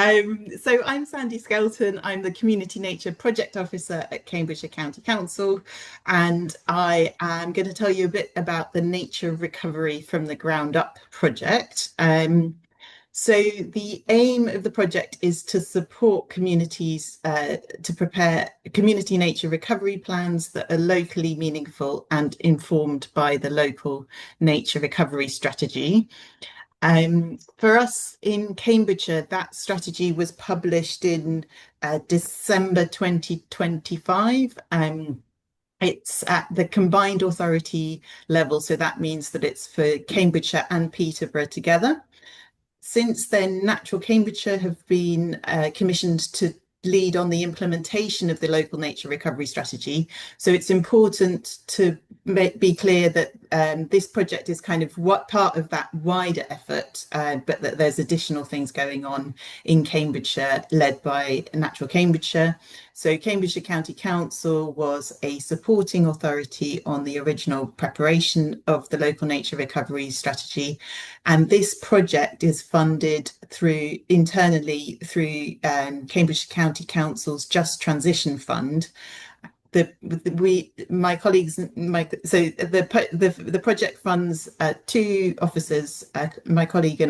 So I'm Sandy Skelton. I'm the Community Nature Project Officer at Cambridgeshire County Council, and I am going to tell you a bit about the Nature Recovery from the Ground Up project. So the aim of the project is to support communities to prepare community nature recovery plans that are locally meaningful and informed by the local nature recovery strategy. For us in Cambridgeshire, that strategy was published in December 2025. It's at the combined authority level, so that means that it's for Cambridgeshire and Peterborough together. Since then, Natural Cambridgeshire have been commissioned to lead on the implementation of the local nature recovery strategy. So it's important to be clear that this project is kind of what part of that wider effort, but that there's additional things going on in Cambridgeshire led by Natural Cambridgeshire. So Cambridgeshire County Council was a supporting authority on the original preparation of the local nature recovery strategy. And this project is funded internally through Cambridgeshire County Council's Just Transition Fund. My colleagues, the project funds two officers, my colleague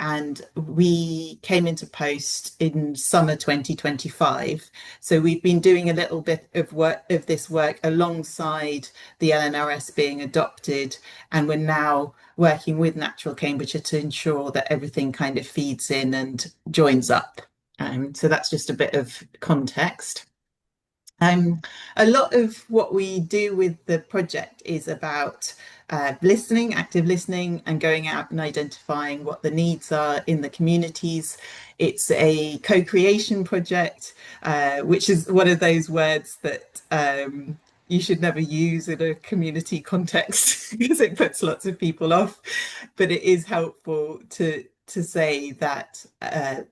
and we came into post in summer 2025. So we've been doing a little bit of this work alongside the LNRS being adopted, and we're now working with Natural Cambridgeshire to ensure that everything kind of feeds in and joins up. So that's just a bit of context. A lot of what we do with the project is about listening, active listening, and going out and identifying what the needs are in the communities. It's a co-creation project, which is one of those words that you should never use in a community context because it puts lots of people off. But it is helpful to say that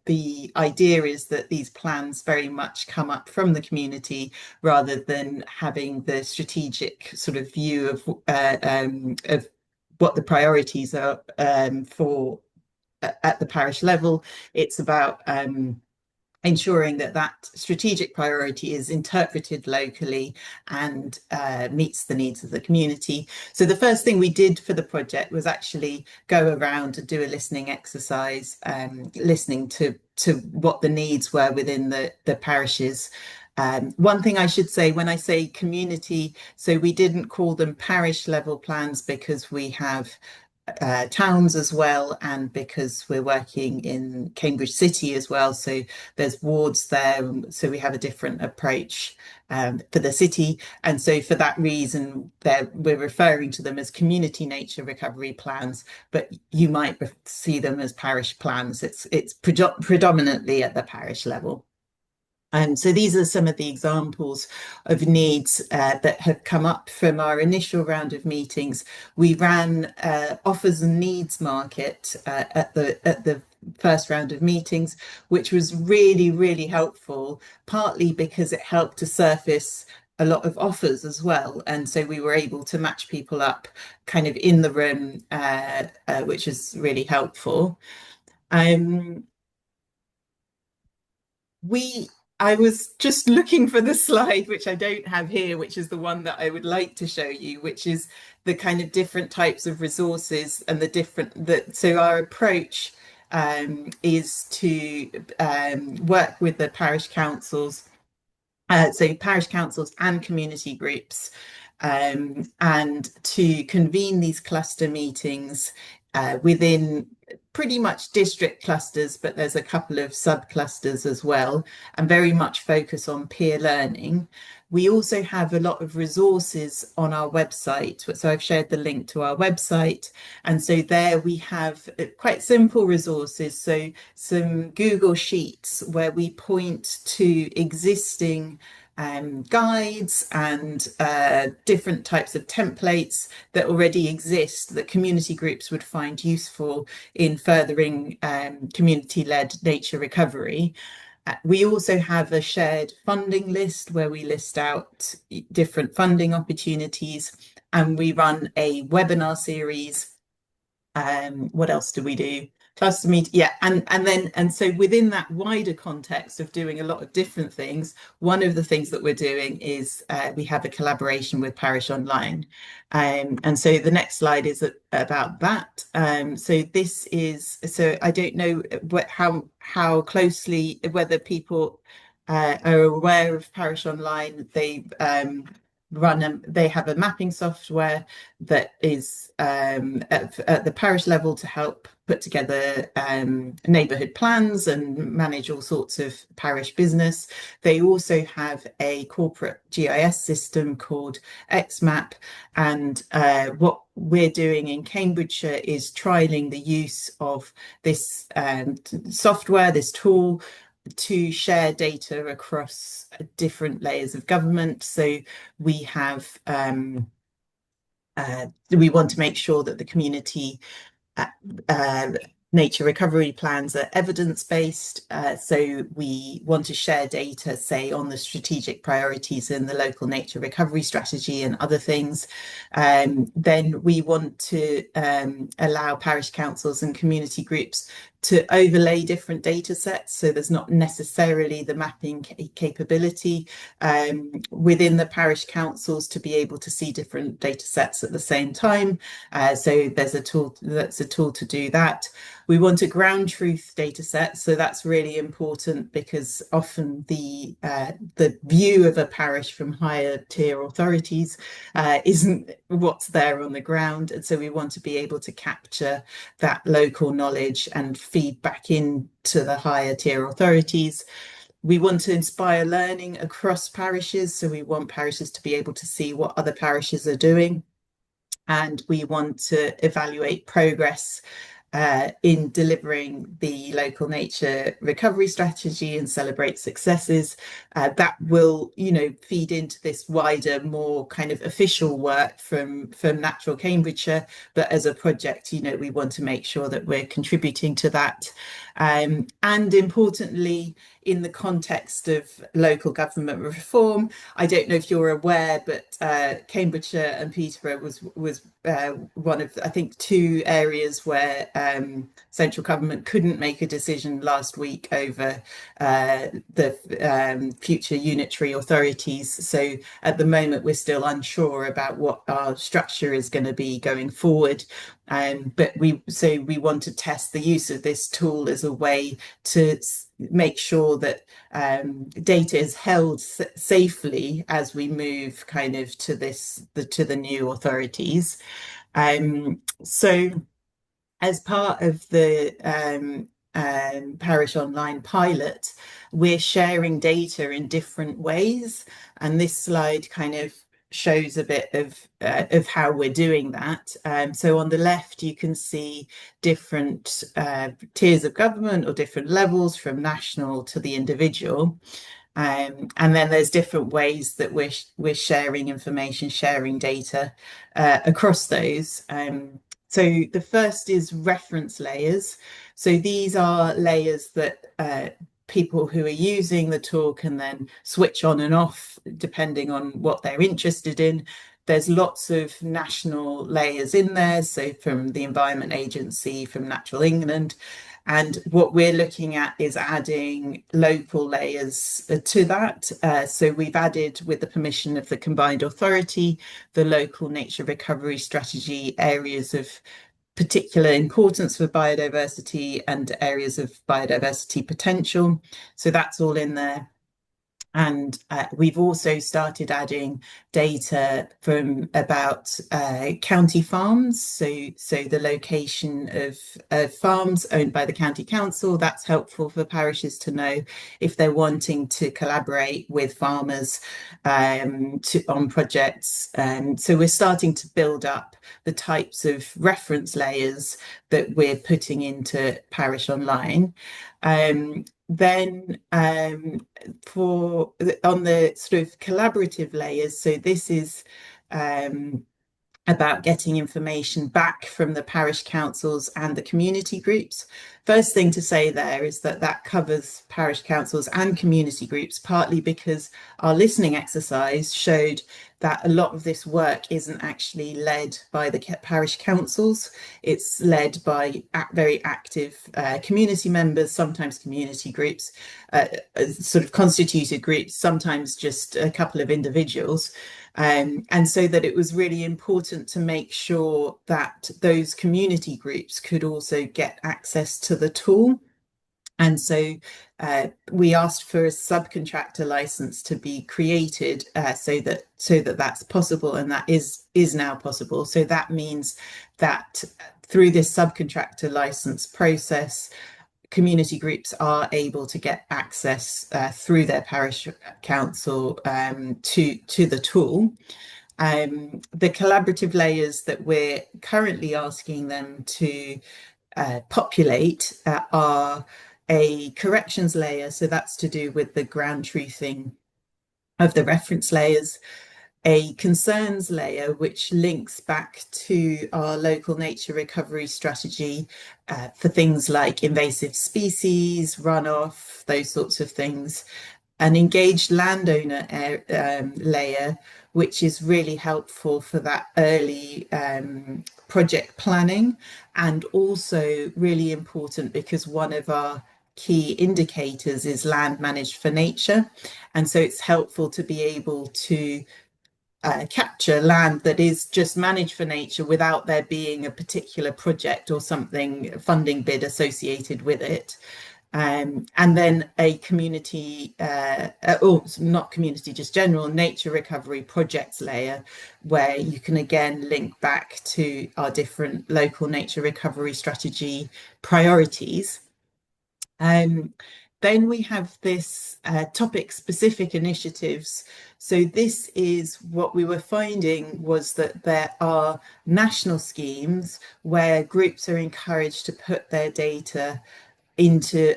the idea is that these plans very much come up from the community rather than having the strategic sort of view of what the priorities are for at the parish level. It's about ensuring that that strategic priority is interpreted locally and meets the needs of the community. So the first thing we did for the project was actually go around and do a listening exercise, listening to what the needs were within the parishes. One thing I should say when I say community, so we didn't call them parish level plans because we have towns as well, and because we're working in Cambridge City as well, so there's wards there, so we have a different approach for the city, and so for that reason we're referring to them as community nature recovery plans, but you might see them as parish plans. It's predominantly at the parish level. So these are some of the examples of needs that have come up from our initial round of meetings. We ran offers and needs market at the first round of meetings, which was really, really helpful, partly because it helped to surface a lot of offers as well. And so we were able to match people up kind of in the room, which is really helpful. I was just looking for the slide, which I don't have here, which is the one that I would like to show you, which is the kind of different types of resources and so our approach is to work with the parish councils, so parish councils and community groups, and to convene these cluster meetings within pretty much district clusters, but there's a couple of sub-clusters as well, and very much focus on peer learning. We also have a lot of resources on our website. So I've shared the link to our website. And so there we have quite simple resources. So some Google Sheets where we point to existing guides and different types of templates that already exist that community groups would find useful in furthering community-led nature recovery. We also have a shared funding list where we list out different funding opportunities, and we run a webinar series. What else do we do? Plus the media, yeah, and so within that wider context of doing a lot of different things, one of the things that we're doing is we have a collaboration with Parish Online, and so the next slide is about that. So this is so I don't know how closely whether people are aware of Parish Online. They have a mapping software that is at the parish level to help put together neighbourhood plans and manage all sorts of parish business. They also have a corporate GIS system called XMAP, and what we're doing in Cambridgeshire is trialling the use of this software, this tool, to share data across different layers of government. So we have we want to make sure that the community uh, nature recovery plans are evidence-based. So we want to share data, say, on the strategic priorities in the local nature recovery strategy and other things. Then we want to allow parish councils and community groups to overlay different data sets. So there's not necessarily the mapping capability within the parish councils to be able to see different data sets at the same time. So there's a tool to do that. We want a ground truth data set. So that's really important because often the view of a parish from higher tier authorities isn't what's there on the ground. And so we want to be able to capture that local knowledge and feed back into the higher tier authorities. We want to inspire learning across parishes. So we want parishes to be able to see what other parishes are doing. And we want to evaluate progress in delivering the local nature recovery strategy and celebrate successes. That will, feed into this wider, more kind of official work from Natural Cambridgeshire. But as a project, we want to make sure that we're contributing to that. And importantly, in the context of local government reform, I don't know if you're aware, but Cambridgeshire and Peterborough was one of, I think, two areas where central government couldn't make a decision last week over the future unitary authorities. So at the moment, we're still unsure about what our structure is going to be going forward. But we want to test the use of this tool as a way to make sure that data is held safely as we move kind of to the new authorities. So as part of the Parish Online pilot, we're sharing data in different ways, and this slide kind of shows a bit of how we're doing that. So on the left, you can see different tiers of government or different levels from national to the individual. And then there's different ways that we're sharing information, sharing data across those. So the first is reference layers. So these are layers that people who are using the tool can then switch on and off depending on what they're interested in. There's lots of national layers in there, so from the Environment Agency, from Natural England. And what we're looking at is adding local layers to that. So we've added, with the permission of the combined authority, the local nature recovery strategy areas of particular importance for biodiversity and areas of biodiversity potential. So that's all in there. And we've also started adding data from about county farms. So the location of farms owned by the county council, that's helpful for parishes to know if they're wanting to collaborate with farmers on projects. So we're starting to build up the types of reference layers that we're putting into Parish Online. Then on the sort of collaborative layers, so this is about getting information back from the parish councils and the community groups. first thing to say there is that that covers parish councils and community groups, partly because our listening exercise showed that a lot of this work isn't actually led by the parish councils. It's led by very active community members, sometimes community groups, sort of constituted groups, sometimes just a couple of individuals. And so that it was really important to make sure that those community groups could also get access to the tool. And so we asked for a subcontractor license to be created so that that's possible, and that is now possible. So that means that through this subcontractor license process, community groups are able to get access through their parish council to the tool. The collaborative layers that we're currently asking them to populate are a corrections layer, so that's to do with the ground truthing of the reference layers, a concerns layer, which links back to our local nature recovery strategy for things like invasive species, runoff, those sorts of things, an engaged landowner layer, which is really helpful for that early project planning, and also really important because one of our key indicators is land managed for nature. And so it's helpful to be able to capture land that is just managed for nature without there being a particular project or something funding bid associated with it. And then a community, or not community, just general nature recovery projects layer, where you can again link back to our different local nature recovery strategy priorities. Then we have this topic specific initiatives. So this is what we were finding was that there are national schemes where groups are encouraged to put their data into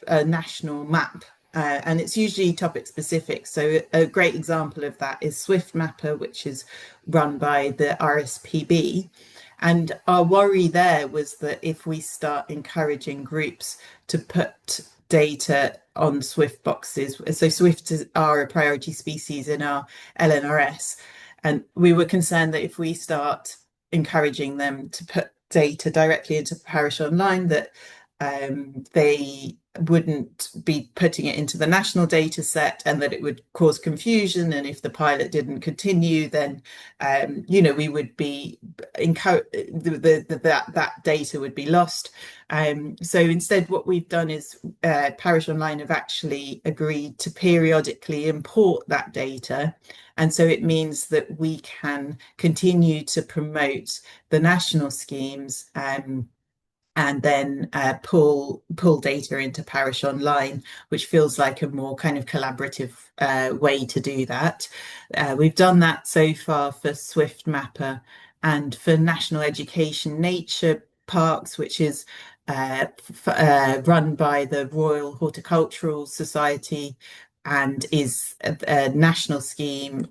a national map. And it's usually topic specific. So a great example of that is Swift Mapper, which is run by the RSPB. And our worry there was that if we start encouraging groups to put data on Swift boxes, so Swifts are a priority species in our LNRS, and we were concerned that if we start encouraging them to put data directly into Parish Online, that they wouldn't be putting it into the national data set, and that it would cause confusion. And if the pilot didn't continue, then we would be that data would be lost. So instead, what we've done is Parish Online have actually agreed to periodically import that data. And so it means that we can continue to promote the national schemes and then pull data into Parish Online, which feels like a more kind of collaborative way to do that. We've done that so far for Swift Mapper and for National Education Nature Parks, which is run by the Royal Horticultural Society and is a national scheme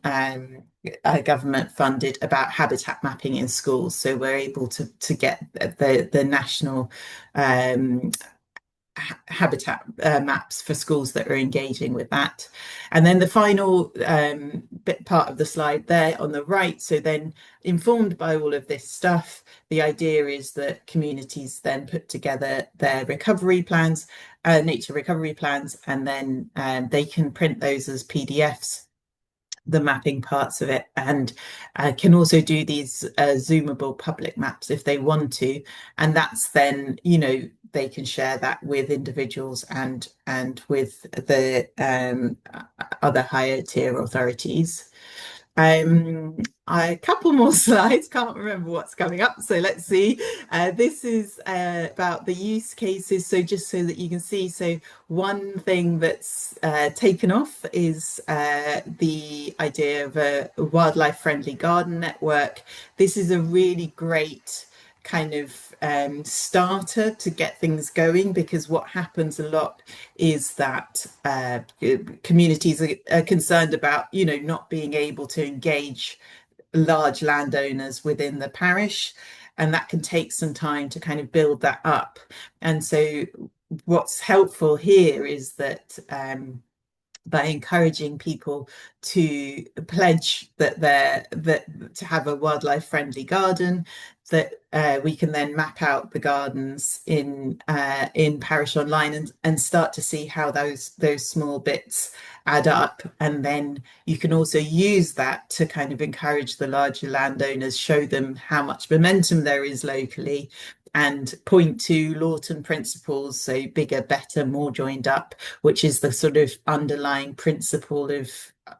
government funded about habitat mapping in schools. So we're able to get the national habitat maps for schools that are engaging with that. And then the final part of the slide there on the right, so then informed by all of this stuff, the idea is that communities then put together their recovery plans, nature recovery plans, and then they can print those as PDFs, the mapping parts of it, and can also do these zoomable public maps if they want to. And that's then, they can share that with individuals and with the other higher tier authorities. A couple more slides, can't remember what's coming up, so let's see. This is about the use cases, so just so that you can see. So one thing that's taken off is the idea of a wildlife friendly garden network. This is a really great kind of starter to get things going, because what happens a lot is that communities are concerned about not being able to engage large landowners within the parish, and that can take some time to kind of build that up. And so what's helpful here is that by encouraging people to pledge that to have a wildlife friendly garden, that we can then map out the gardens in Parish Online and start to see how those small bits add up. And then you can also use that to kind of encourage the larger landowners, show them how much momentum there is locally, and point to Lawton principles, so bigger, better, more joined up, which is the sort of underlying principle of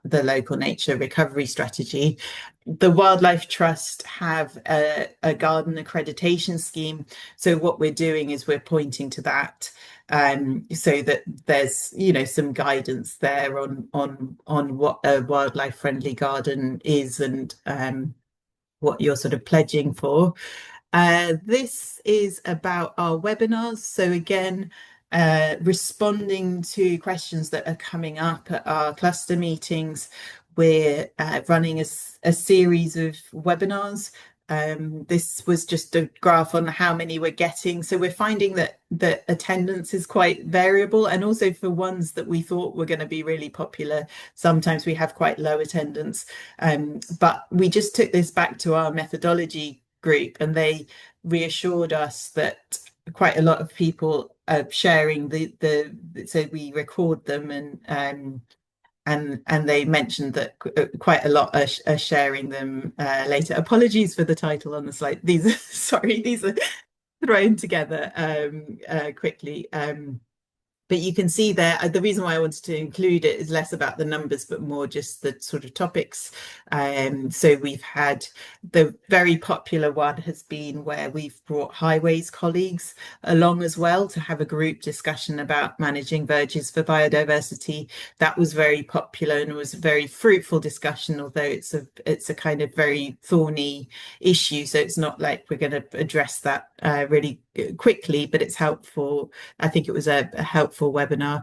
the local nature recovery strategy. The Wildlife Trust have a garden accreditation scheme. So what we're doing is we're pointing to that, so that there's some guidance there on what a wildlife friendly garden is, and what you're sort of pledging for. This is about our webinars. So again, responding to questions that are coming up at our cluster meetings, we're running a series of webinars. This was just a graph on how many we're getting. So we're finding that attendance is quite variable, and also for ones that we thought were going to be really popular, sometimes we have quite low attendance. But we just took this back to our methodology group, and they reassured us that quite a lot of people are sharing so we record them, and they mentioned that quite a lot are sharing them later. Apologies for the title on the slide. These are sorry, these are thrown together quickly. But you can see there, the reason why I wanted to include it is less about the numbers, but more just the sort of topics. So we've had, the very popular one has been where we've brought highways colleagues along as well to have a group discussion about managing verges for biodiversity. That was very popular and was a very fruitful discussion, although it's a kind of very thorny issue. So it's not like we're going to address that really quickly, but it's helpful. I think it was a helpful webinar.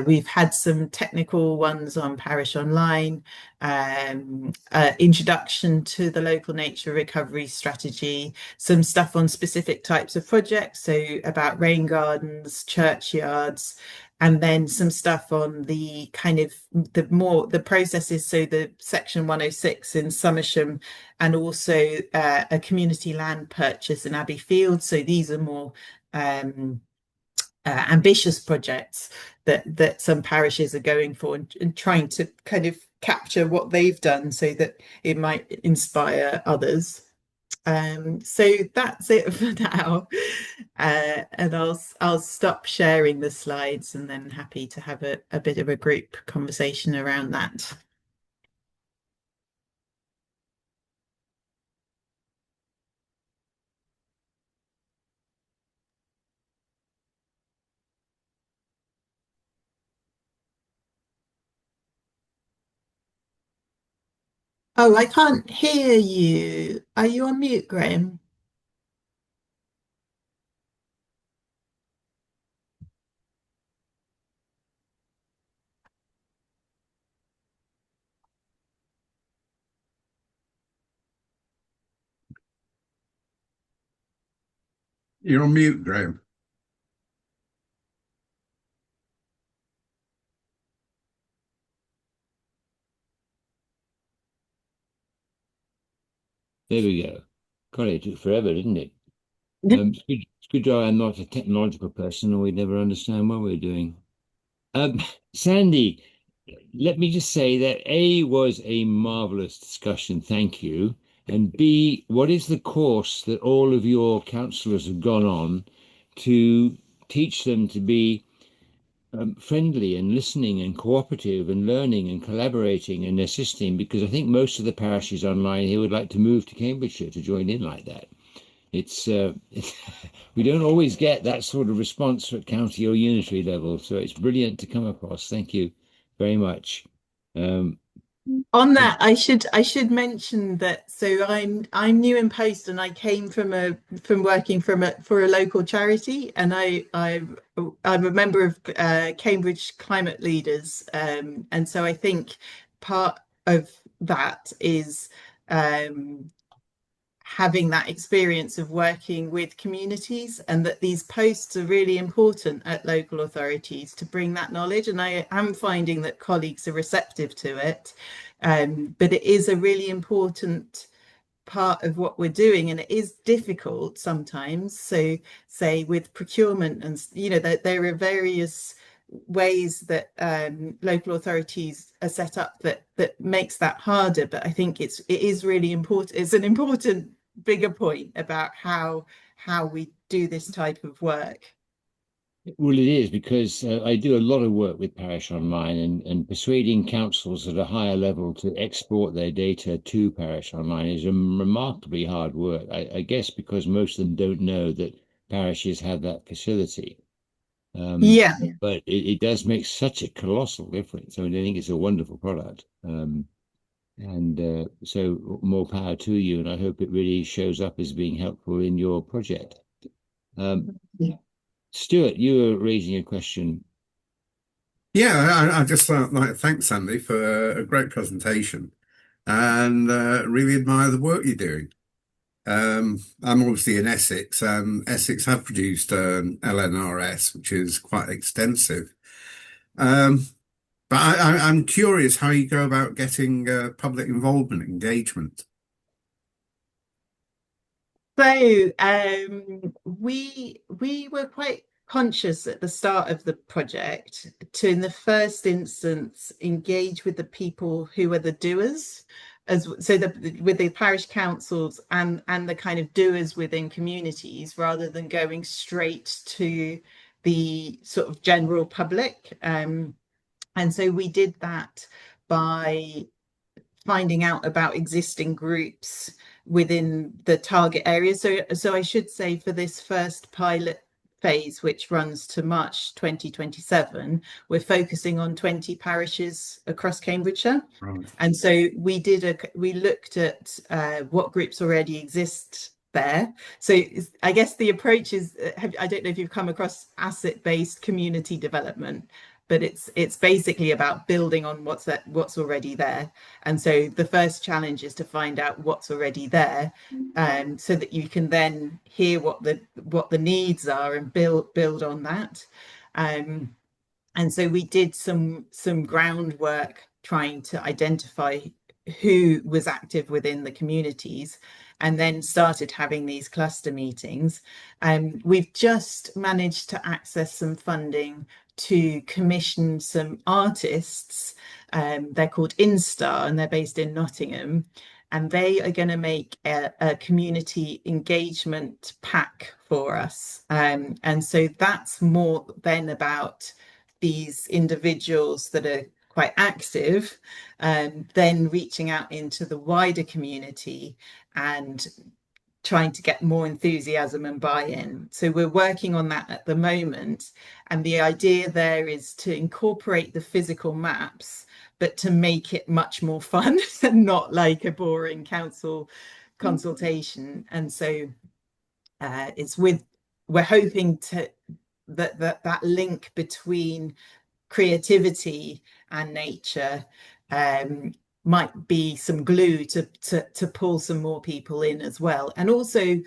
We've had some technical ones on Parish Online, introduction to the local nature recovery strategy, some stuff on specific types of projects, so about rain gardens, churchyards, and then some stuff on the kind of the processes, so the section 106 in Somersham, and also a community land purchase in Abbey Field. So these are more ambitious projects that some parishes are going for, and trying to kind of capture what they've done so that it might inspire others. So that's it for now, and I'll stop sharing the slides, and then happy to have a bit of a group conversation around that. Oh, I can't hear you. Are you on mute, Graham? You're on mute, Graham. There we go. God, it took forever, didn't it? It's good job I'm not a technological person, or we'd never understand what we're doing. Sandy, let me just say that A, was a marvelous discussion, thank you. And B, what is the course that all of your councillors have gone on to teach them to be friendly and listening and cooperative and learning and collaborating and assisting? Because I think most of the parishes online here would like to move to Cambridgeshire to join in like that. It's we don't always get that sort of response at county or unitary level, so it's brilliant to come across. Thank you very much. On that, I should mention that, so I'm new in post, and I came from working for a local charity, and I'm a member of Cambridge Climate Leaders, and so I think part of that is having that experience of working with communities, and that these posts are really important at local authorities to bring that knowledge. And I am finding that colleagues are receptive to it, but it is a really important part of what we're doing, and it is difficult sometimes. So say with procurement, and there are various ways that local authorities are set up that makes that harder, but I think it is really important. It's an important bigger point about how we do this type of work. Well, it is, because I do a lot of work with Parish Online, and persuading councils at a higher level to export their data to Parish Online is a remarkably hard work. I guess because most of them don't know that parishes have that facility. Yeah. But it does make such a colossal difference. I mean, I think it's a wonderful product. And so more power to you, and I hope it really shows up as being helpful in your project. Yeah. Stuart, you were raising a question. Yeah, I just like to thank Sandy for a great presentation and really admire the work you're doing. I'm obviously in Essex, and Essex have produced LNRS, which is quite extensive. Um, but I'm curious how you go about getting public involvement, engagement. So we were quite conscious at the start of the project to, in the first instance, engage with the people who are the doers, with the parish councils and the kind of doers within communities, rather than going straight to the sort of general public. And so we did that by finding out about existing groups within the target area. So I should say, for this first pilot phase, which runs to March 2027, we're focusing on 20 parishes across Cambridgeshire. Right. And so we looked at what groups already exist there. So I guess the approach is, I don't know if you've come across asset-based community development, but it's basically about building on what's already there. And so the first challenge is to find out what's already there, so that you can then hear what the needs are and build on that. And so we did some groundwork trying to identify who was active within the communities, and then started having these cluster meetings. We've just managed to access some funding to commission some artists. They're called Instar, and they're based in Nottingham. And they are going to make a community engagement pack for us. And so that's more then about these individuals that are quite active, then reaching out into the wider community and trying to get more enthusiasm and buy-in. So we're working on that at the moment. And the idea there is to incorporate the physical maps, but to make it much more fun and not like a boring council consultation. And so we're hoping to that link between creativity and nature might be some glue to pull some more people in as well, and also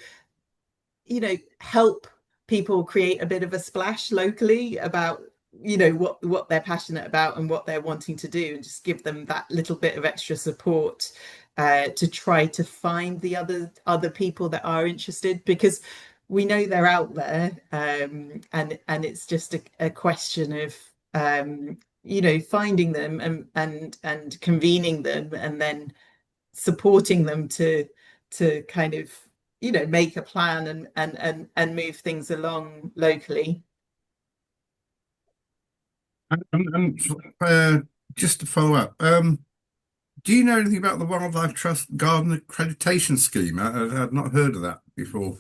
help people create a bit of a splash locally about what they're passionate about and what they're wanting to do, and just give them that little bit of extra support to try to find the other people that are interested, because we know they're out there, and it's just a question of finding them and convening them, and then supporting them to kind of make a plan and move things along locally. And just to follow up, do you know anything about the Wildlife Trust Garden Accreditation Scheme? I've not heard of that before.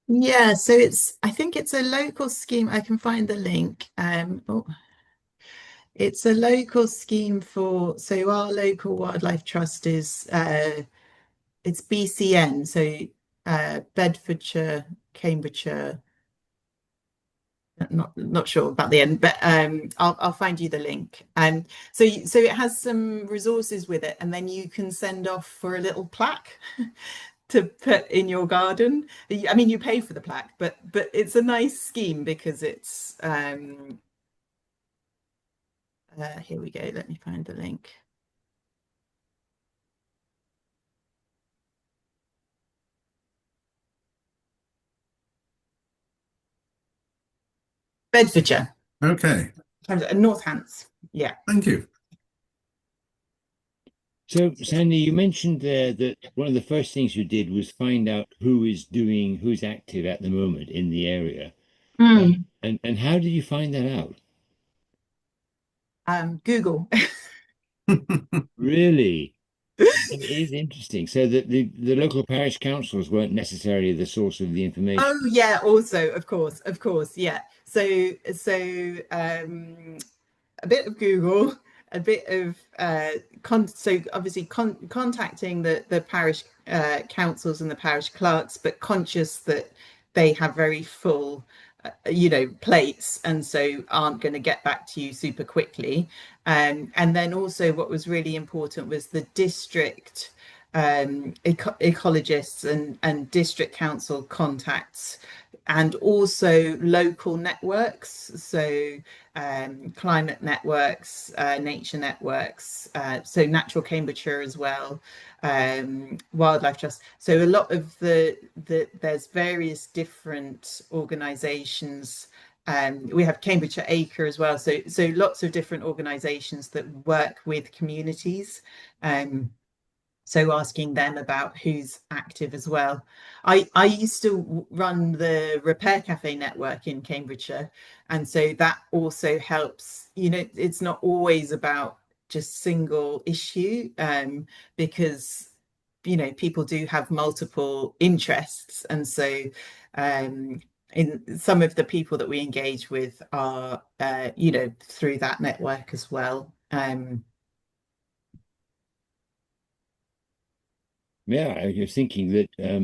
Yeah, so I think it's a local scheme. I can find the link. It's a local scheme so our local wildlife trust is it's BCN, so Bedfordshire, Cambridgeshire. Not sure about the end, but I'll find you the link. So it has some resources with it, and then you can send off for a little plaque to put in your garden. I mean, you pay for the plaque, but it's a nice scheme because it's here we go. Let me find the link. Bedfordshire, Okay. Northants. Yeah. Thank you. So, Sandy, you mentioned there that one of the first things you did was find out who's active at the moment in the area. Mm. And how did you find that out? Google. Really? It is interesting. So that the local parish councils weren't necessarily the source of the information. Oh yeah, also of course, yeah. A bit of Google, a bit of so obviously contacting the parish councils and the parish clerks, but conscious that they have very full, plates, and so aren't going to get back to you super quickly. And then also, what was really important was the district ecologists and district council contacts, and also local networks, so climate networks, nature networks, so Natural Cambridgeshire as well, Wildlife Trust. So a lot of there's various different organisations. We have Cambridgeshire Acre as well, so lots of different organisations that work with communities. So asking them about who's active as well. I used to run the Repair Cafe network in Cambridgeshire, and so that also helps. It's not always about just single issue, because people do have multiple interests, and so in some of the people that we engage with are through that network as well. Yeah, I was thinking that I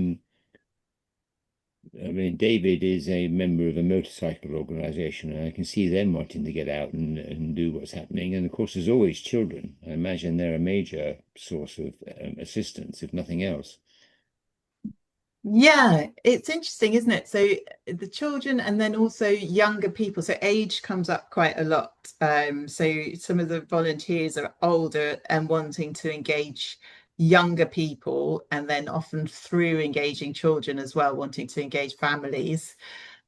mean, David is a member of a motorcycle organization, and I can see them wanting to get out and do what's happening. And of course, there's always children. I imagine they're a major source of assistance, if nothing else. Yeah, it's interesting, isn't it? So the children and then also younger people. So age comes up quite a lot. So some of the volunteers are older and wanting to engage younger people, and then often through engaging children as well, wanting to engage families.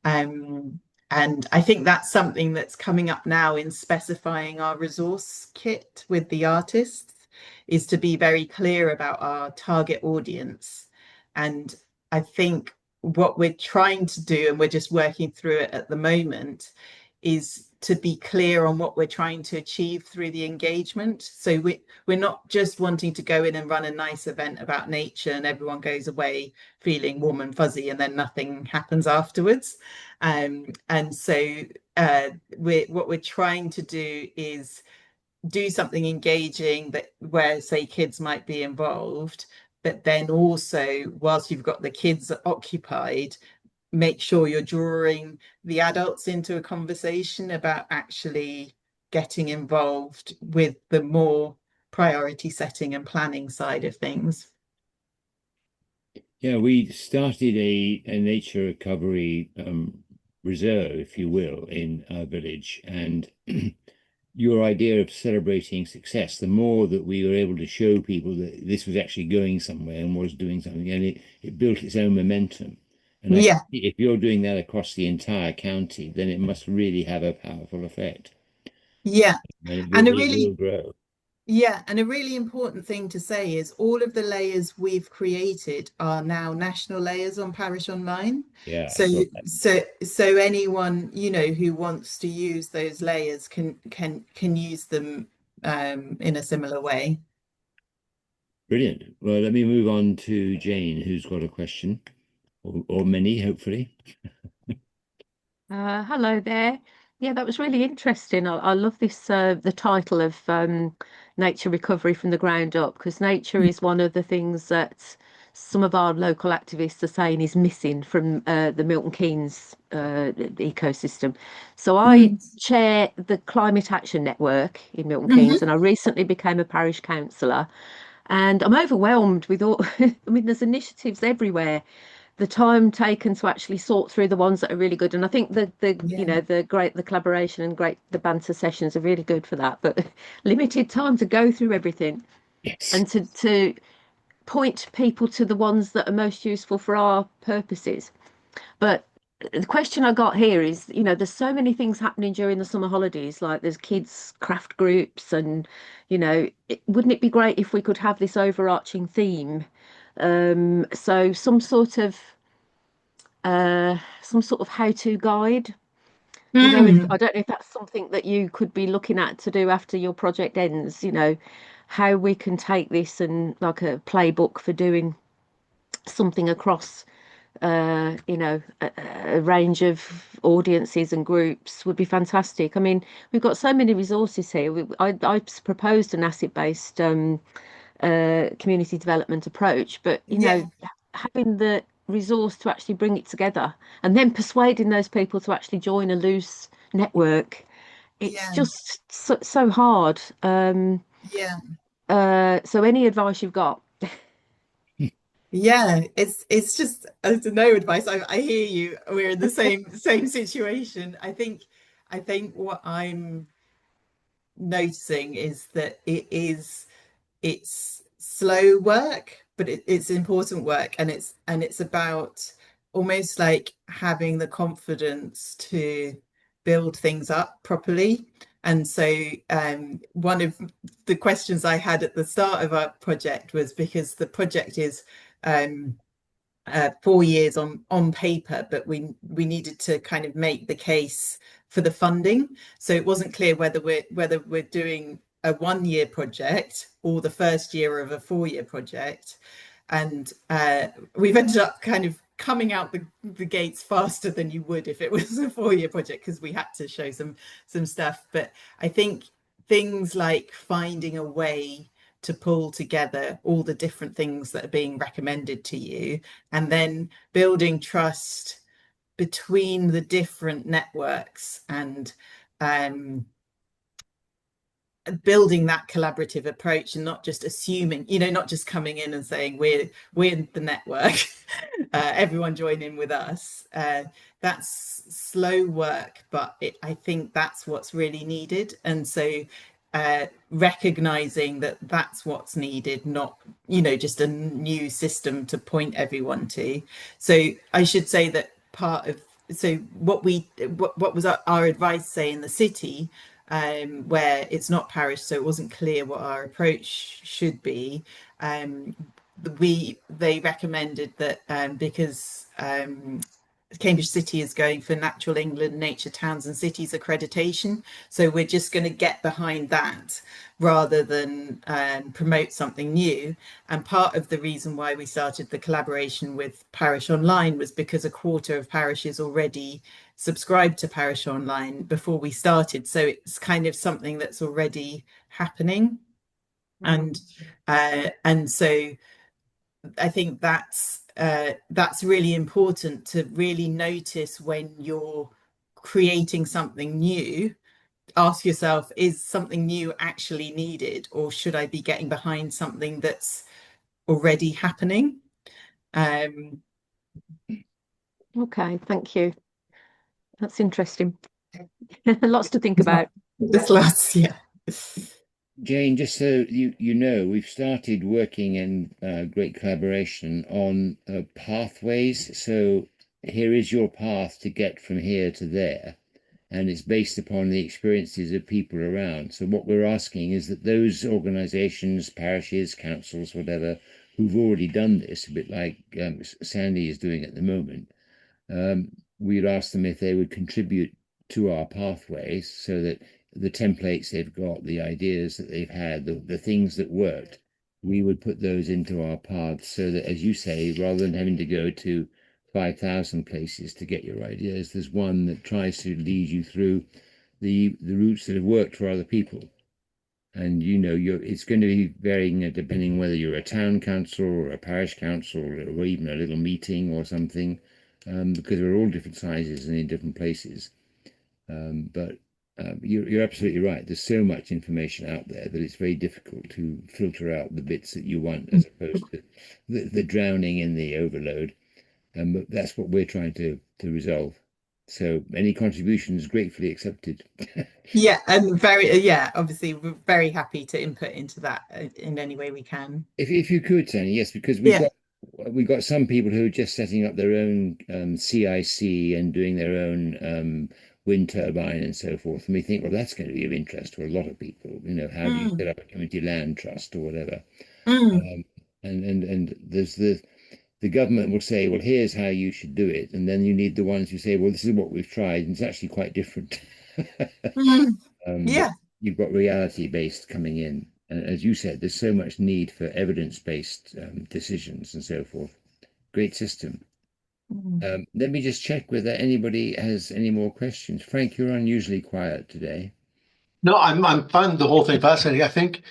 Um, and I think that's something that's coming up now in specifying our resource kit with the artists, is to be very clear about our target audience. And I think what we're trying to do, and we're just working through it at the moment, is to be clear on what we're trying to achieve through the engagement. So we're not just wanting to go in and run a nice event about nature and everyone goes away feeling warm and fuzzy and then nothing happens afterwards. And so what we're trying to do is do something engaging, that where say kids might be involved, but then also whilst you've got the kids occupied, make sure you're drawing the adults into a conversation about actually getting involved with the more priority setting and planning side of things. Yeah, we started a nature recovery reserve, if you will, in our village. And your idea of celebrating success, the more that we were able to show people that this was actually going somewhere and was doing something, and it built its own momentum. And I Yeah, think if you're doing that across the entire county, then it must really have a powerful effect, yeah. and And a it will really grow. Yeah, and a really important thing to say is all of the layers we've created are now national layers on Parish Online. Yeah, I So saw that. so anyone, who wants to use those layers can use them in a similar way. Brilliant. Well, let me move on to Jane, who's got a question, or many, hopefully. Hello there. Yeah, that was really interesting. I love this, the title of Nature Recovery from the Ground Up, because nature is one of the things that some of our local activists are saying is missing from the Milton Keynes ecosystem. So I Mm. chair the Climate Action Network in Milton Keynes, Mhm. and I recently became a parish councillor. And I'm overwhelmed with all, I mean, there's initiatives everywhere. The time taken to actually sort through the ones that are really good. And I think Yeah. the collaboration and the banter sessions are really good for that. But limited time to go through everything Yes. and to point people to the ones that are most useful for our purposes. But the question I got here is, there's so many things happening during the summer holidays, like there's kids' craft groups, and, wouldn't it be great if we could have this overarching theme? So some sort of how-to guide. If Mm. I don't know if that's something that you could be looking at to do after your project ends, how we can take this and like a playbook for doing something across a range of audiences and groups would be fantastic. I mean, we've got so many resources here. I proposed an asset-based community development approach, but Yeah. having the resource to actually bring it together and then persuading those people to actually join a loose network, it's Yeah. just so hard. Yeah. So any advice you've got? Yeah, it's just no advice. I hear you. We're in the same situation. I think what I'm noticing is that it's slow work, but it's important work, and it's about almost like having the confidence to build things up properly. And so one of the questions I had at the start of our project was because the project is um, 4 years on paper, but we needed to kind of make the case for the funding. So it wasn't clear whether we're doing a 1 year project or the first year of a 4 year project. And we've ended up kind of coming out the gates faster than you would if it was a 4 year project, because we had to show some stuff. But I think things like finding a way to pull together all the different things that are being recommended to you, and then building trust between the different networks, and um, building that collaborative approach, and not just assuming, not just coming in and saying we're the network, everyone join in with us. That's slow work, but I think that's what's really needed. And so recognizing that that's what's needed, not just a new system to point everyone to. So I should say that part of so what was our advice, say, in the city, where it's not parish, so it wasn't clear what our approach should be. They recommended that because Cambridge City is going for Natural England Nature Towns and Cities accreditation. So we're just going to get behind that rather than promote something new. And part of the reason why we started the collaboration with Parish Online was because a quarter of parishes already subscribed to Parish Online before we started. So it's kind of something that's already happening. And so I think that's really important, to really notice when you're creating something new. Ask yourself, is something new actually needed, or should I be getting behind something that's already happening? Um, Okay, thank you. That's interesting. Lots to think about. this last year. Jane, just so you know, we've started working in great collaboration on pathways. So here is your path to get from here to there, and it's based upon the experiences of people around. So what we're asking is that those organisations, parishes, councils, whatever, who've already done this, a bit like Sandy is doing at the moment, we'd ask them if they would contribute to our pathways, so that the templates they've got, the ideas that they've had, the things that worked, we would put those into our paths, so that, as you say, rather than having to go to 5,000 places to get your ideas, there's one that tries to lead you through the routes that have worked for other people. And it's going to be varying depending whether you're a town council or a parish council or even a little meeting or something, because we're all different sizes and in different places. But You're absolutely right. There's so much information out there that it's very difficult to filter out the bits that you want, as opposed to the drowning in the overload. But that's what we're trying to resolve. So any contributions gratefully accepted. Yeah, and obviously we're very happy to input into that in any way we can. If you could, Sandy, yes, because Yeah. we've got some people who are just setting up their own CIC and doing their own wind turbine and so forth. And we think, well, that's going to be of interest to a lot of people. You know, how do you Mm, set up a community land trust or whatever? mm, Um, and there's the government will say, well, here's how you should do it, and then you need the ones who say, well, this is what we've tried, and it's actually quite different. mm. But Yeah. you've got reality based coming in. And as you said, there's so much need for evidence based decisions and so forth. Great system. Mm. Let me just check whether anybody has any more questions. Frank, you're unusually quiet today. No, I'm finding the whole thing fascinating. I think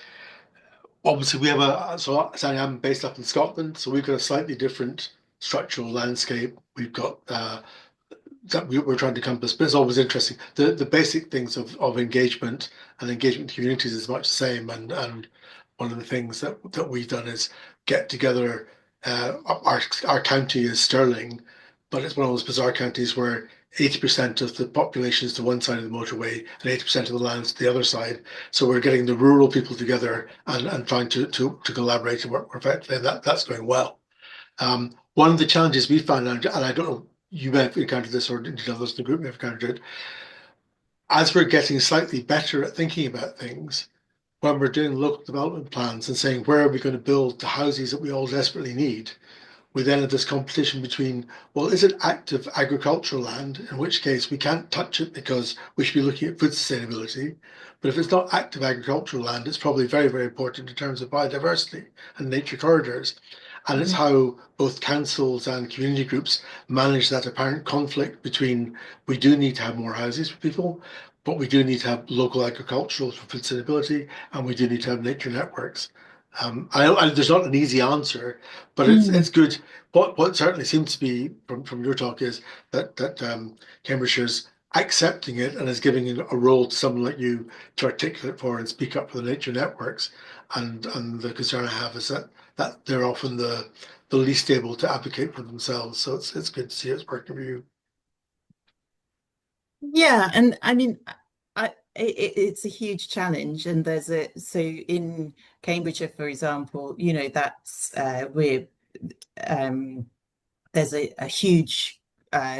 obviously we have I'm based up in Scotland, so we've got a slightly different structural landscape. We've got that we're trying to compass, but it's always interesting. The basic things of engagement and engagement communities is much the same. And one of the things that we've done is get together. Our county is Stirling, but it's one of those bizarre counties where 80% of the population is to one side of the motorway and 80% of the land's to the other side. So we're getting the rural people together and trying to collaborate and work effectively, and that's going well. One of the challenges we found, and I don't know, you may have encountered this, or indeed others in the group may have encountered it, as we're getting slightly better at thinking about things, when we're doing local development plans and saying where are we going to build the houses that we all desperately need, we then have this competition between, well, is it active agricultural land, in which case we can't touch it because we should be looking at food sustainability. But if it's not active agricultural land, it's probably very, very important in terms of biodiversity and nature corridors. And it's Mhm. how both councils and community groups manage that apparent conflict between we do need to have more houses for people, but we do need to have local agricultural for food sustainability, and we do need to have nature networks. There's not an easy answer, but Mm. it's good. What certainly seems to be from your talk is that Cambridgeshire's accepting it and is giving a role to someone like you to articulate for and speak up for the nature networks. And the concern I have is that they're often the least able to advocate for themselves. So it's good to see it's working for you. Yeah, and I mean, it's a huge challenge, and so in Cambridgeshire, for example, that's we're um, there's a huge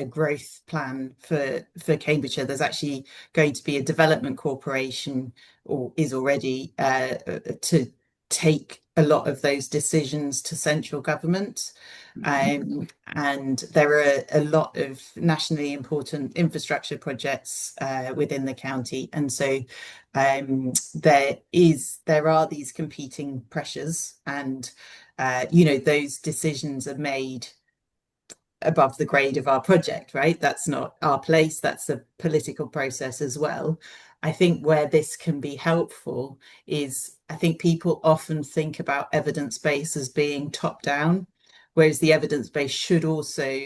growth plan for Cambridgeshire. There's actually going to be a development corporation, or is already, to take a lot of those decisions to central government. And there are a lot of nationally important infrastructure projects within the county. And so there are these competing pressures, and those decisions are made above the grade of our project, right? That's not our place, that's a political process as well. I think where this can be helpful is, I think people often think about evidence base as being top down, whereas the evidence base should also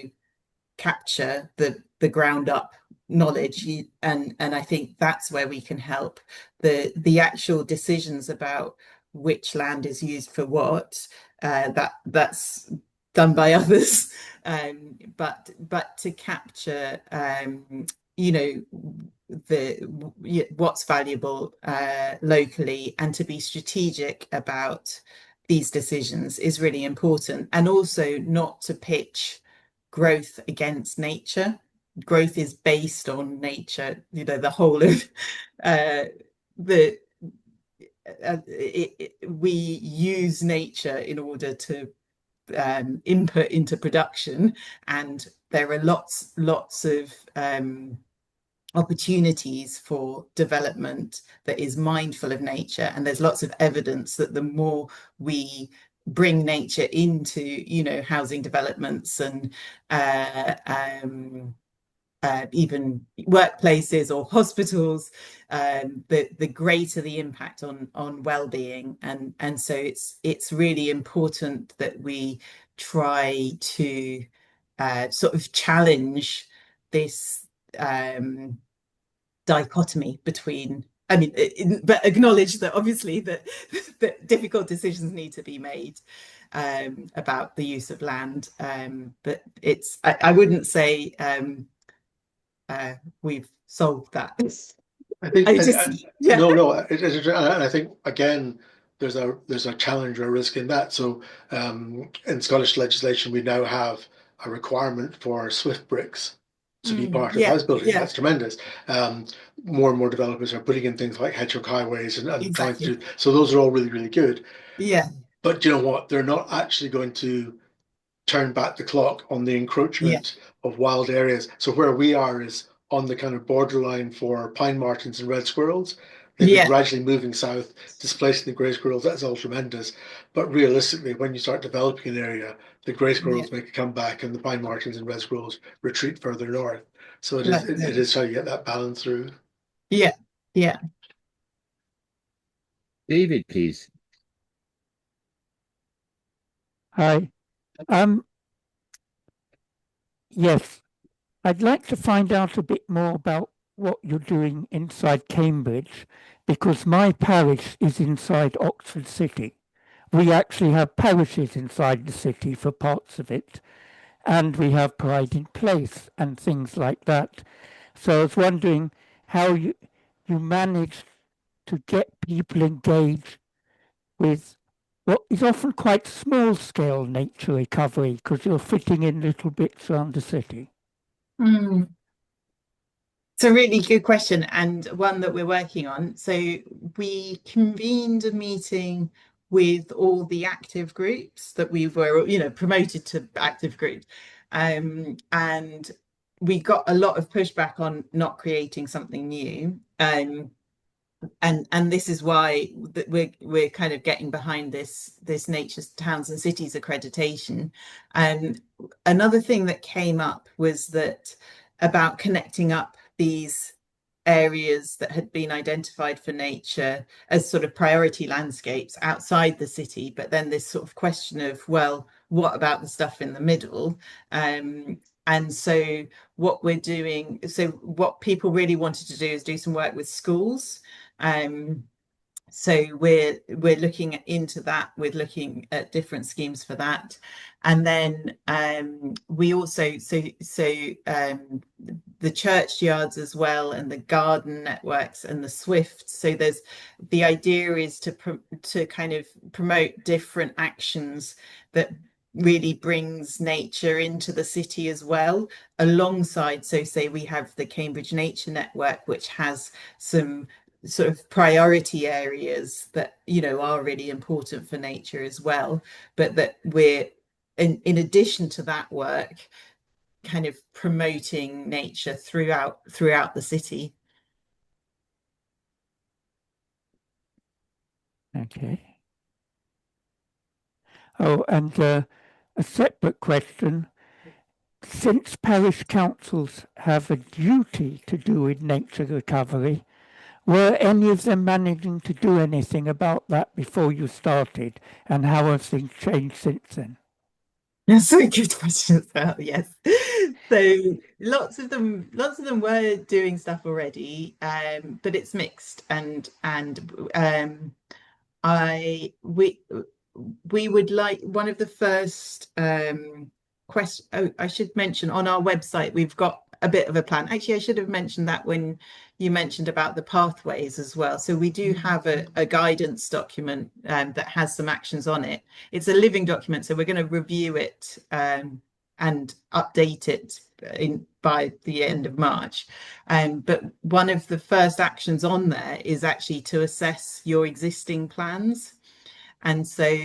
capture the ground up knowledge. And I think that's where we can help. The actual decisions about which land is used for what, that's done by others. But to capture what's valuable locally, and to be strategic about these decisions is really important. And also not to pitch growth against nature. Growth is based on nature. The whole of the we use nature in order to input into production, and there are lots of opportunities for development that is mindful of nature. And there's lots of evidence that the more we bring nature into housing developments and even workplaces or hospitals, the greater the impact on well-being. And so it's really important that we try to sort of challenge this dichotomy between, I mean, but acknowledge that obviously that difficult decisions need to be made about the use of land. But I wouldn't say we've solved that. I think I just, yeah. and I think again, there's a challenge or a risk in that. So in Scottish legislation, we now have a requirement for Swift bricks to be part of Yeah, house building. yeah, That's tremendous. More and more developers are putting in things like hedgerow highways and trying to exactly. do. So those are all really, really good. Yeah, But you know what? They're not actually going to turn back the clock on the yeah, encroachment of wild areas. So where we are is on the kind of borderline for pine martens and red squirrels. They've been yeah, gradually moving south, displacing the grey squirrels. That's all tremendous. But realistically, when you start developing an area, the grey yeah. squirrels make a comeback and the pine martens and red squirrels retreat further north. So it is That's it it. is trying to get that balance through. Yeah, yeah. David, please. Hi. Um, yes, I'd like to find out a bit more about what you're doing inside Cambridge, because my parish is inside Oxford City. We actually have parishes inside the city for parts of it, and we have Pride in Place and things like that. So I was wondering how you manage to get people engaged with what is often quite small scale nature recovery, because you're fitting in little bits around the city. Mm. It's a really good question, and one that we're working on. So we convened a meeting with all the active groups that we were, promoted to active groups. And we got a lot of pushback on not creating something new. And this is why we're kind of getting behind this nature towns and cities accreditation. And another thing that came up was that about connecting up these areas that had been identified for nature as sort of priority landscapes outside the city, but then this sort of question of, well, what about the stuff in the middle? And so what we're doing, so what people really wanted to do is do some work with schools. So we're looking into that. We're looking at different schemes for that, and then we also the churchyards as well, and the garden networks and the Swift. So there's the idea is to kind of promote different actions that really brings nature into the city as well, alongside. So say we have the Cambridge Nature Network, which has some sort of priority areas that are really important for nature as well, but that we're in addition to that work kind of promoting nature throughout the city. Okay. Oh, and a separate question. Since parish councils have a duty to do with nature recovery, were any of them managing to do anything about that before you started? And how have things changed since then? That's a good question as well. Yes. So lots of them were doing stuff already, but it's mixed. And I we would like one of the first question. Oh, I should mention on our website we've got a bit of a plan. Actually, I should have mentioned that when you mentioned about the pathways as well. So we do have a guidance document that has some actions on it. It's a living document, so we're going to review it and update it by the end of March. But one of the first actions on there is actually to assess your existing plans. And so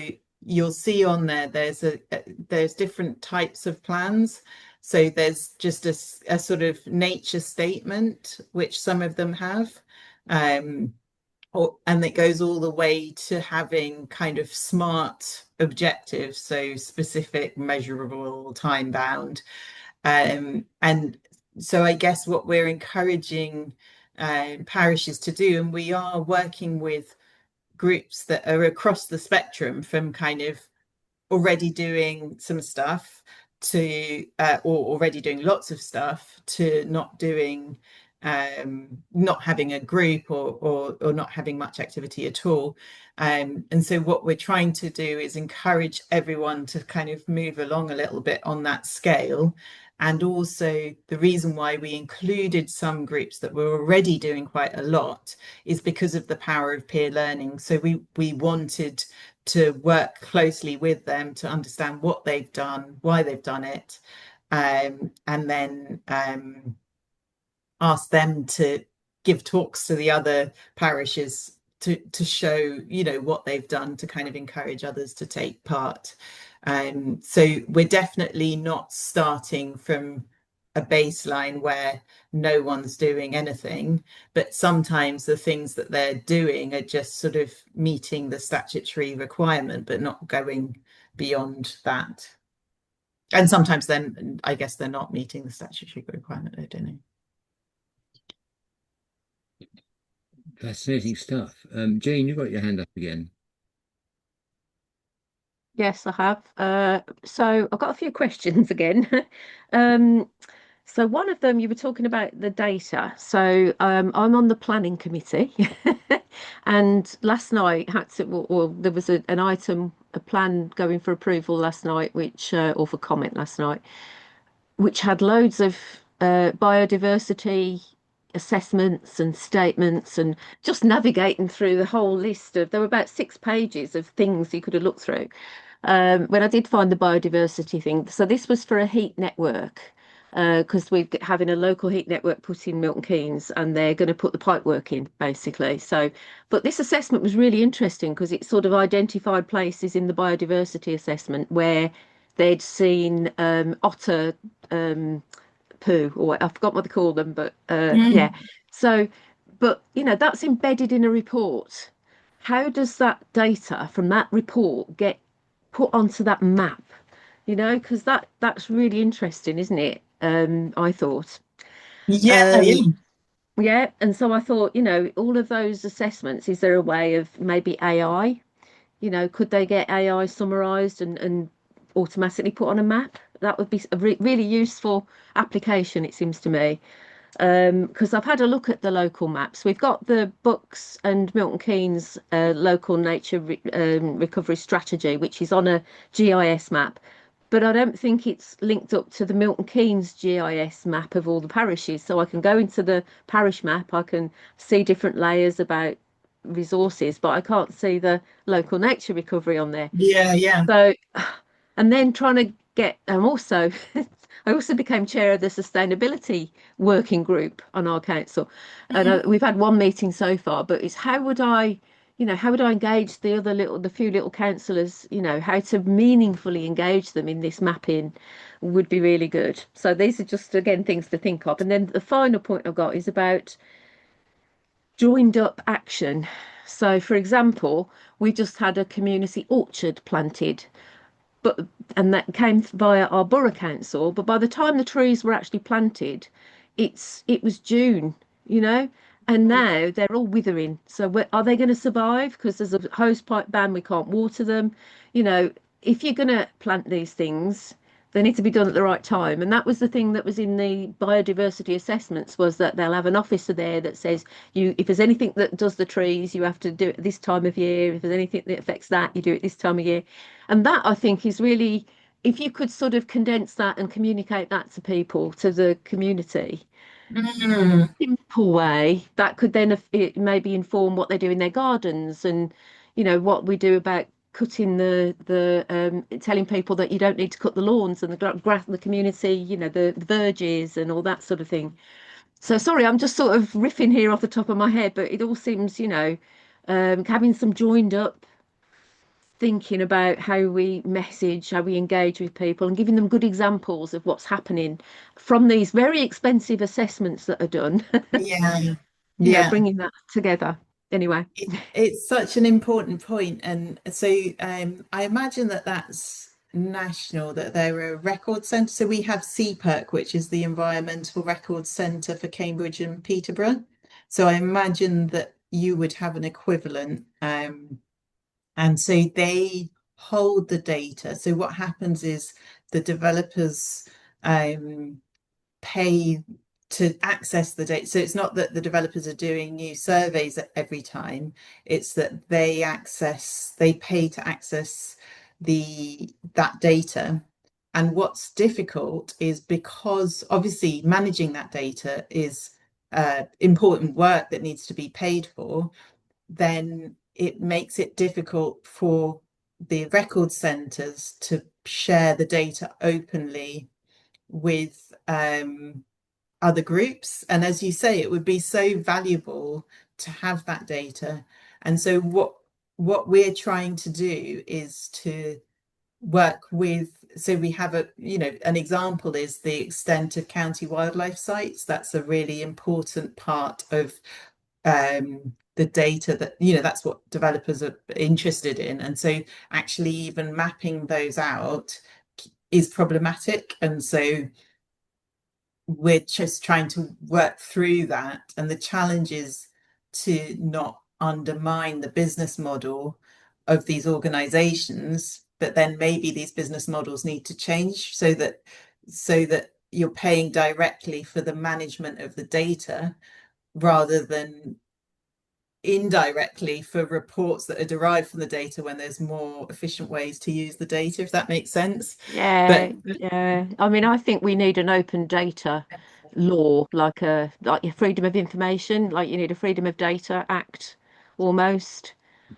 you'll see on there there's different types of plans. So there's just a sort of nature statement, which some of them have. And it goes all the way to having kind of SMART objectives, so specific, measurable, time bound. And so I guess what we're encouraging parishes to do, and we are working with groups that are across the spectrum from kind of already doing some stuff to or already doing lots of stuff to not doing not having a group or not having much activity at all. And so what we're trying to do is encourage everyone to kind of move along a little bit on that scale. And also the reason why we included some groups that were already doing quite a lot is because of the power of peer learning. So we wanted to work closely with them to understand what they've done, why they've done it, and then ask them to give talks to the other parishes to show, you know, what they've done to kind of encourage others to take part. So we're definitely not starting from a baseline where no one's doing anything, but sometimes the things that they're doing are just sort of meeting the statutory requirement, but not going beyond that. And sometimes then I guess they're not meeting the statutory requirement, I don't know. Fascinating stuff. Jane, you've got your hand up again. Yes, I have. So I've got a few questions again. So one of them, you were talking about the data. So I'm on the planning committee, and last night had to, or there was an item, a plan going for approval last night, which or for comment last night, which had loads of biodiversity assessments and statements, and just navigating through the whole list of, there were about 6 pages of things you could have looked through. When I did find the biodiversity thing, so this was for a heat network, because we're having a local heat network put in Milton Keynes, and they're going to put the pipe work in basically. So, but this assessment was really interesting because it sort of identified places in the biodiversity assessment where they'd seen otter poo, or I forgot what they call them, but yeah. So, but you know, that's embedded in a report. How does that data from that report get put onto that map? You know, because that's really interesting, isn't it? I thought. Yeah, Um, yeah, and so I thought, you know, all of those assessments, is there a way of maybe AI? You know, could they get AI summarized and automatically put on a map? That would be a really useful application, it seems to me. Because I've had a look at the local maps. We've got the Bucks and Milton Keynes local nature recovery strategy, which is on a GIS map, but I don't think it's linked up to the Milton Keynes GIS map of all the parishes. So I can go into the parish map, I can see different layers about resources, but I can't see the local nature recovery on there. yeah. So, and then trying to get, also, I also became chair of the sustainability working group on our council. And we've had one meeting so far, but it's how would I, you know, how would I engage the few little councillors, you know, how to meaningfully engage them in this mapping would be really good. So these are just, again, things to think of. And then the final point I've got is about joined up action. So, for example, we just had a community orchard planted, but and that came via our borough council. But by the time the trees were actually planted, it was June, you know, and now they're all withering. So are they going to survive? Because there's a hose pipe ban, we can't water them. You know, if you're going to plant these things, they need to be done at the right time. And that was the thing that was in the biodiversity assessments, was that they'll have an officer there that says, you, if there's anything that does the trees, you have to do it this time of year. If there's anything that affects that, you do it this time of year. And that, I think, is really, if you could sort of condense that and communicate that to people, to the community, simple way, that could then maybe inform what they do in their gardens, and you know what we do about cutting the telling people that you don't need to cut the lawns and the grass in the community, you know, the verges and all that sort of thing. So sorry, I'm just sort of riffing here off the top of my head, but it all seems, you know, having some joined up thinking about how we message, how we engage with people, and giving them good examples of what's happening from these very expensive assessments that are done. Yeah, You know, yeah. bringing that together. Anyway, It's such an important point, and so I imagine that that's national, that they're a record centre. So we have CPERC, which is the Environmental Records Centre for Cambridge and Peterborough. So I imagine that you would have an equivalent, and so they hold the data. So what happens is the developers pay to access the data. So it's not that the developers are doing new surveys every time, it's that they pay to access that data. And what's difficult is because obviously managing that data is important work that needs to be paid for, then it makes it difficult for the record centres to share the data openly with other groups. And as you say, it would be so valuable to have that data. And so what we're trying to do is to work with, so we have an example is the extent of county wildlife sites. That's a really important part of the data that, that's what developers are interested in. And so actually even mapping those out is problematic. And so we're just trying to work through that. And the challenge is to not undermine the business model of these organizations, but then maybe these business models need to change so that you're paying directly for the management of the data rather than indirectly for reports that are derived from the data when there's more efficient ways to use the data, if that makes sense. Yeah, yeah. I mean, I think we need an open data law, like a freedom of information, like you need a Freedom of Data Act almost.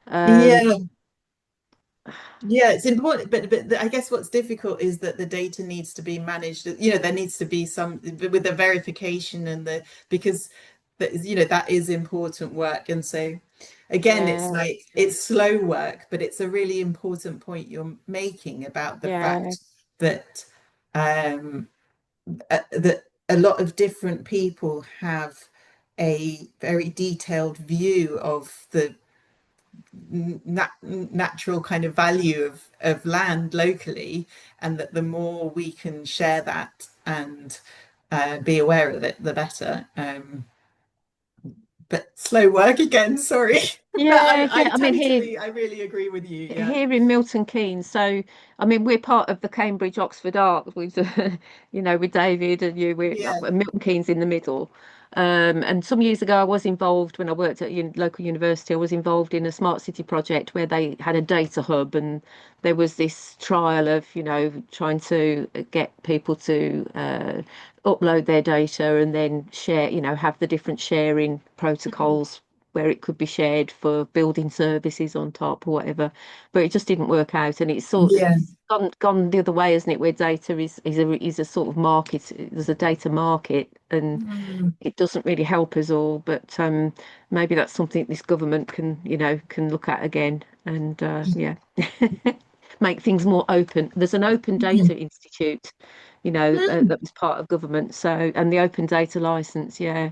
Um, Yeah, it's important, but I guess what's difficult is that the data needs to be managed. There needs to be some with the verification and because that is important work. And so again, it's yeah, like it's slow work, but it's a really important point you're making about the yeah, fact that that a lot of different people have a very detailed view of the natural kind of value of land locally, and that the more we can share that and be aware of it, the better. But slow work again, sorry. But yeah, yeah. I mean, I really agree with you. Yeah. here in Milton Keynes. So, I mean, we're part of the Cambridge Oxford Arc with, with David and you. We're Yeah. Milton Keynes in the middle. And some years ago, I was involved when I worked at local university. I was involved in a smart city project where they had a data hub, and there was this trial of, trying to get people to upload their data and then share, have the different sharing protocols where it could be shared for building services on top or whatever, but it just didn't work out, and it's sort of Yeah. gone the other way, isn't it? Where data is a sort of market. There's a data market, and Mm. it doesn't really help us all. But maybe that's something this government can look at again, and yeah, make things more open. There's an Open Data Institute, that was part of government. So, and the Open Data License, yeah.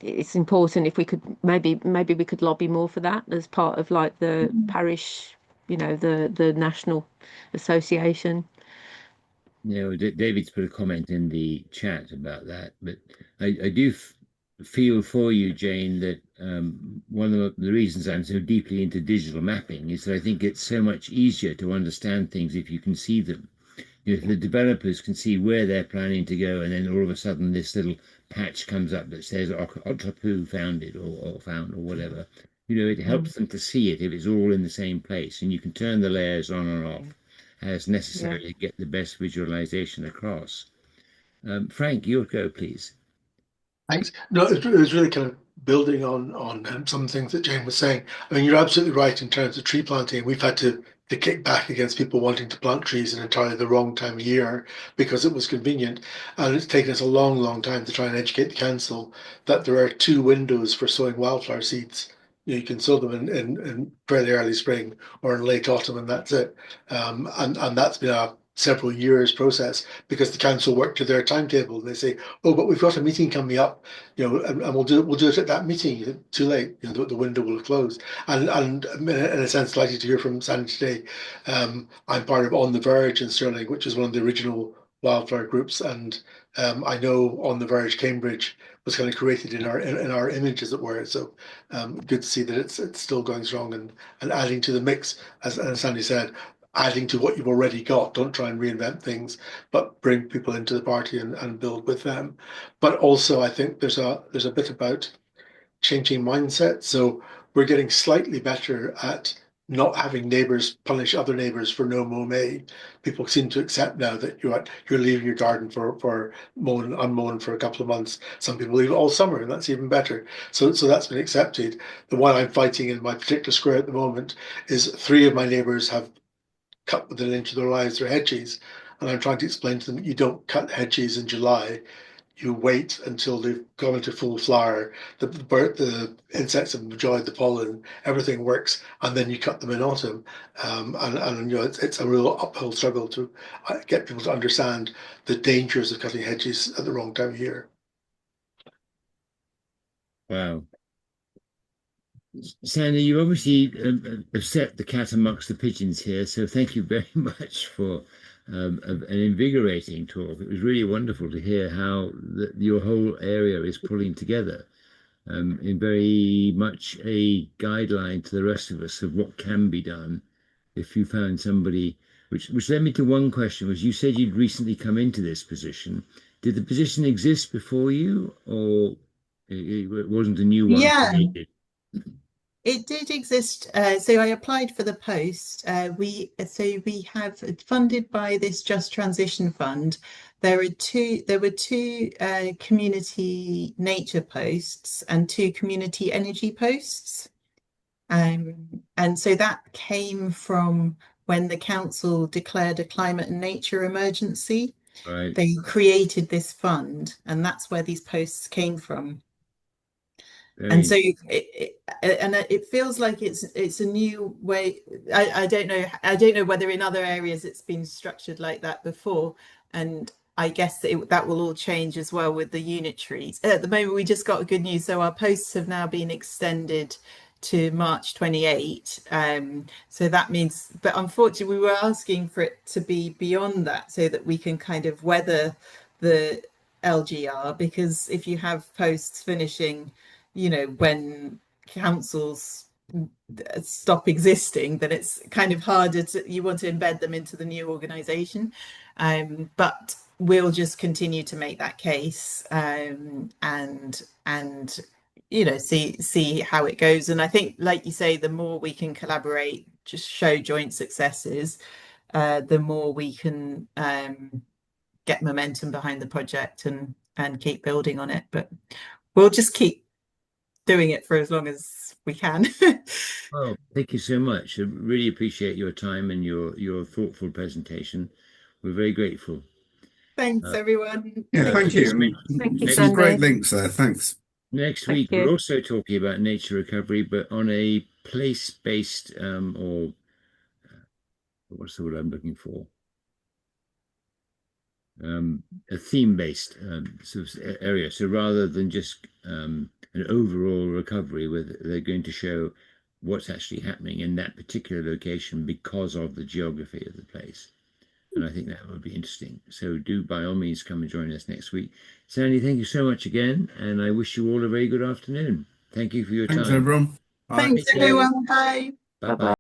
It's important if we could maybe we could lobby more for that as part of like the parish, the national association. David's put a comment in the chat about that, but I do feel for you, Jane, that one of the reasons I'm so deeply into digital mapping is that I think it's so much easier to understand things if you can see them. If the developers can see where they're planning to go, and then all of a sudden this little patch comes up that says Otapu found it or found or whatever, it helps them to see it if it's all in the same place, and you can turn the layers on and off as Yeah. necessary to get the best visualization across. Frank, your go, please. Thanks. No, it was really kind of building on some things that Jane was saying. I mean, you're absolutely right in terms of tree planting. We've had to kick back against people wanting to plant trees in entirely the wrong time of year because it was convenient, and it's taken us a long, long time to try and educate the council that there are two windows for sowing wildflower seeds. You can sow them in fairly early spring or in late autumn, and that's it. And that's been a several years process because the council work to their timetable. They say, oh, but we've got a meeting coming up, and we'll do it at that meeting. Too late, the window will have closed. And in a sense, delighted to hear from Sandy today. I'm part of On the Verge in Stirling, which is one of the original wildflower groups, and I know On the Verge Cambridge was kind of created in our image, as it were. So good to see that it's still going strong and adding to the mix, as Sandy said. adding to what you've already got. Don't try and reinvent things, but bring people into the party and build with them. But also, I think there's a bit about changing mindset. So we're getting slightly better at not having neighbors punish other neighbors for no mow May. People seem to accept now that you're leaving your garden for mown unmown for a couple of months. Some people leave it all summer, and that's even better. So that's been accepted. The one I'm fighting in my particular square at the moment is 3 of my neighbors have cut within an inch of their lives their hedges, and I'm trying to explain to them you don't cut hedges in July. You wait until they've gone into full flower. The insects have enjoyed the pollen, everything works, and then you cut them in autumn. And it's a real uphill struggle to get people to understand the dangers of cutting hedges at the wrong time of year. Wow. Sandy, you obviously have set the cat amongst the pigeons here, so thank you very much for an invigorating talk. It was really wonderful to hear how your whole area is pulling together in very much a guideline to the rest of us of what can be done if you found somebody, which led me to one question, was you said you'd recently come into this position. Did the position exist before you, or it wasn't a new one Yeah, created? it did exist. So I applied for the post. We have funded by this Just Transition Fund. There were two community nature posts and 2 community energy posts. And so that came from when the council declared a climate and nature emergency. Right. They created this fund, and that's where these posts came from. And so it feels like it's a new way. I don't know whether in other areas it's been structured like that before, and I guess that will all change as well with the unitaries. At the moment, we just got good news, so our posts have now been extended to March 28. So that means, but unfortunately, we were asking for it to be beyond that so that we can kind of weather the LGR, because if you have posts finishing, when councils stop existing, then it's kind of harder you want to embed them into the new organization. But we'll just continue to make that case, and see how it goes. And I think, like you say, the more we can collaborate, just show joint successes, the more we can get momentum behind the project and keep building on it. But we'll just keep doing it for as long as we can. Well, thank you so much. I really appreciate your time and your thoughtful presentation. We're very grateful. Thanks, everyone. Yeah, thank you. I mean, Thank you, some great Sandy. links there. Thanks. Next Thank week, you. we're also talking about nature recovery, but on a place-based or what's the word I'm looking for? A theme-based sort of area. So rather than just an overall recovery, where they're going to show what's actually happening in that particular location because of the geography of the place. And I think that would be interesting. So do by all means come and join us next week. Sandy, thank you so much again, and I wish you all a very good afternoon. Thank you for your Thanks, time. everyone. Bye. Thanks, everyone. Bye. Bye-bye.